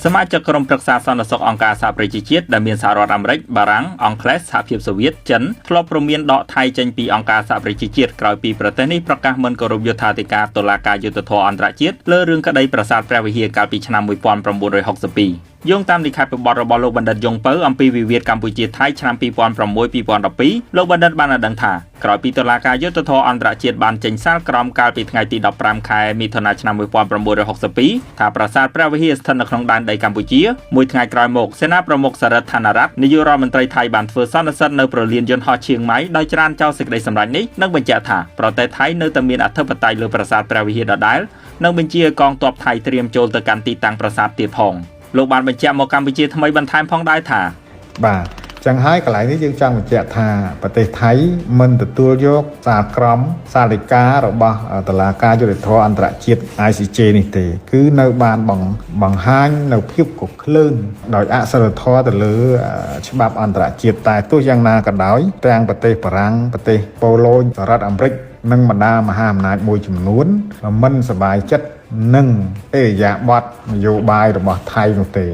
សមាជិកក្រុមប្រឹក្សាសន្តិសុខអង្គការសហប្រជាជាតិដែលមានសហរដ្ឋអាមេរិកបារាំងអង់គ្លេសសហភាពសូវៀតចិនធ្លាប់ព្រមានដកថៃចេញពីអង្គការសហប្រជាជាតិក្រោយពីប្រទេសនេះប្រកាសមិនគោរពយុត្ថាធិការតុលាការយុត្តិធម៌អន្តរជាតិលើរឿងក្តីប្រាសាទព្រះវិហារកាលពីឆ្នាំ1962យោងតាមលិខិតបទរបស់លោកបណ្ឌិតយងពៅអំពីវិវាទកម្ពុជាថៃឆ្នាំ2006-2012លោកបណ្ឌិតបានដឹងថាក្រោយពីតុលាការយុត្តិធម៌អន្តរជាតិបានចេញសាលក្រមកាលពីថ្ងៃទី15ខែមិថុនាឆ្នាំ1962ថាប្រាសាទព្រះវិហារស្ថិតនៅក្នុងដែនដីកម្ពុជាមួយថ្ងៃក្រោយមកសេនាប្រមុខសរិទ្ធឋានរដ្ឋនាយករដ្ឋមន្ត្រីថៃបានធ្វើសន្និសីទនៅប្រលានយន្តហោះឈៀងម៉ៃដោយច្រានចោលសេចក្តីសម្រេចនេះនិងបញ្ជាក់ថាប្រទេសថៃនៅតែមានអធិបតេយ្យលើប្រាសាទព្រះវិហារដដែលនិងបញ្ជាឲ្យកងទ័ពថៃត្រៀមចូលទៅកាន់ទីតាំងប្រាសាទទៀតផងលោកបានបញ្ជាក់មកកម្ពុជាថ្មីបន្ថែមផងដែរថាបាទចឹងហើយកន្លែងនេះយើងចង់បញ្ជាក់ថាប្រទេសថៃមិនទទួលយកសារក្រមសាលដីការបស់តុលាការយុត្តិធម៌អន្តរជាតិ ICJ នេះទេគឺនៅបានបង្ហាញនៅភាពកក្លឿនដោយអសិលធម៌ទៅលើច្បាប់អន្តរជាតិតែទោះយ៉ាងណាក៏ដោយទាំងប្រទេសបារាំងប្រទេសប៉ូឡូញសហរដ្ឋអាមេរិកនិងបណ្ដាមហាអំណាចមួយចំនួនមិនសប្បាយចិត្តនឹងអេរយាប័តនយោបាយរបស់ថៃនោះទេ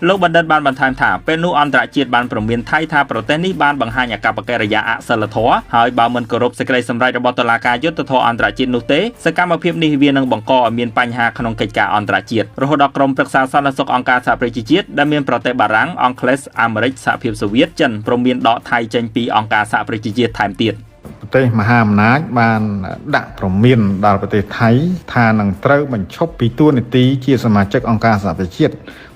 លោកបណ្ឌិតបានបន្ថែមថាពេលនោះអន្តរជាតិបានព្រមានថៃថាប្រទេសនេះបានបង្ហាញអាកប្បកិរិយាអសិលធម៌ហើយបើមិនគោរពសេចក្តីសម្រេចរបស់តុលាការយុត្តិធម៌អន្តរជាតិនោះទេសកម្មភាពនេះវានឹងបង្កឲ្យមានបញ្ហាក្នុងកិច្ចការអន្តរជាតិរហូតដល់ក្រុមប្រឹក្សាសន្តិសុខអង្គការសហប្រជាជាតិដែលមានប្រទេសបារាំងអង់គ្លេសអាមេរិកសហភាពសូវៀតចិនព្រមមានដកថៃចេញពីអង្គការសហប្រជាជាតិថែមទៀតប្រទេសមហាអំណាចបានដាក់ព្រមានដល់ប្រទេសថៃថានឹងត្រូវបញ្ឈប់ពីតួនាទីជាសមាជិកអង្គការសហប្រជាជាតិ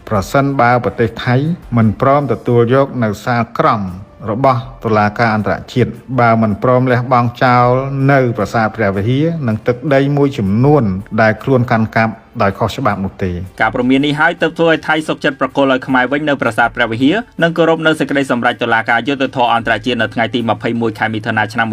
ប្រសិនបើប្រទេសថៃមិនព្រមទទួលយកនៅសាលក្រមរបស់តុលាការអន្តរជាតិបើមិនព្រមលះបង់ចោលនៅប្រាសាទព្រះវិហារនិងទឹកដីមួយចំនួនដែលខ្លួនកាន់កាប់ដោយខុសច្បាប់នោះទេការព្រមាននេះហើយទើបធ្វើឲ្យថៃសុកចិត្តប្រគល់ឲ្យខ្មែរវិញនៅប្រាសាទព្រះវិហារនិងគោរពនៅសេចក្តីសម្រេចតុលាការយុត្តិធម៌អន្តរជាតិនៅថ្ងៃទី21ខែមិថុនាឆ្នាំ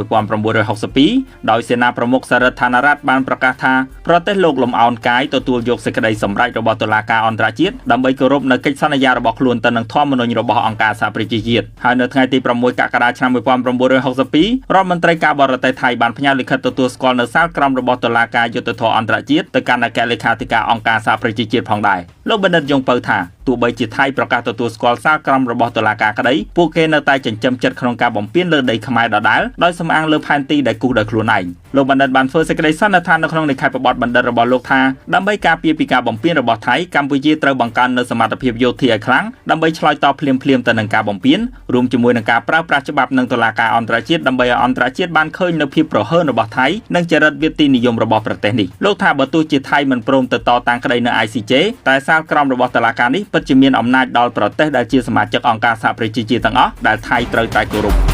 1962ដោយសេនាប្រមុខសរិទ្ធឋានរដ្ឋបានប្រកាសថាប្រទេសលោកលំអោនកាយទទួលយកសេចក្តីសម្រេចរបស់តុលាការអន្តរជាតិដើម្បីគោរពនៅកិច្ចសន្យារបស់ខ្លួនទៅនឹងធម្មនុញ្ញរបស់អង្គការសហប្រជាជាតិហើយនៅថ្ងៃទី6កក្កដាឆ្នាំ1962រដ្ឋមន្ត្រីការបរទេសថៃបានផ្ញើលិខិតទទួលស្គាល់នៅសាលក្រមរបស់តុលាការយុត្តិធម៌អន្តរជាតិទៅកាន់អគ្គលេខាធិការអង្គការសហប្រជាជាតិផងដែរលោកបណ្ឌិតយងពៅថាទោះបីជាថៃប្រកាសទទួលស្គាល់សាលក្រមរបស់តុលាការក្តីពួកគេនៅតែចិញ្ចឹមចិត្តក្នុងការបំពានលើដីខ្មែរដដែលដោយសំអាងលើផែនទីដែលគូសដោយខ្លួនឯងលោកបណ្ឌិតបានធ្វើសេចក្តីសន្និដ្ឋាននៅក្នុងលិខិតបទបណ្ឌិតរបស់លោកថាដើម្បីការពារពីការបំពានរបស់ថៃកម្ពុជាត្រូវបង្កើននូវសមត្ថភាពយោធាឲ្យខ្លាំងដើម្បីឆ្លើយតបភ្លាមៗទៅនឹងការបំពានរួមជាមួយនឹងការប្រើប្រាស់ច្បាប់និងតុលាការអន្តរជាតិដើម្បីឲ្យអន្តរជាតិបានឃើញនូវភាពប្រហើនរបស់ថៃនិងចរិតវាទីនិយមរបស់ប្រទេសនេះលោកថាបើទោះជាថៃមិនព្រមទៅតតាំងក្តីនៅ ICJ តែសាលក្រមរបស់តុលាការនេះពិតជាមានអំណាចដល់ប្រទេសដែលជាសមាជិកអង្គការសហប្រជាជាតិទាំងអស់ដែលថៃត្រូវតែគោរព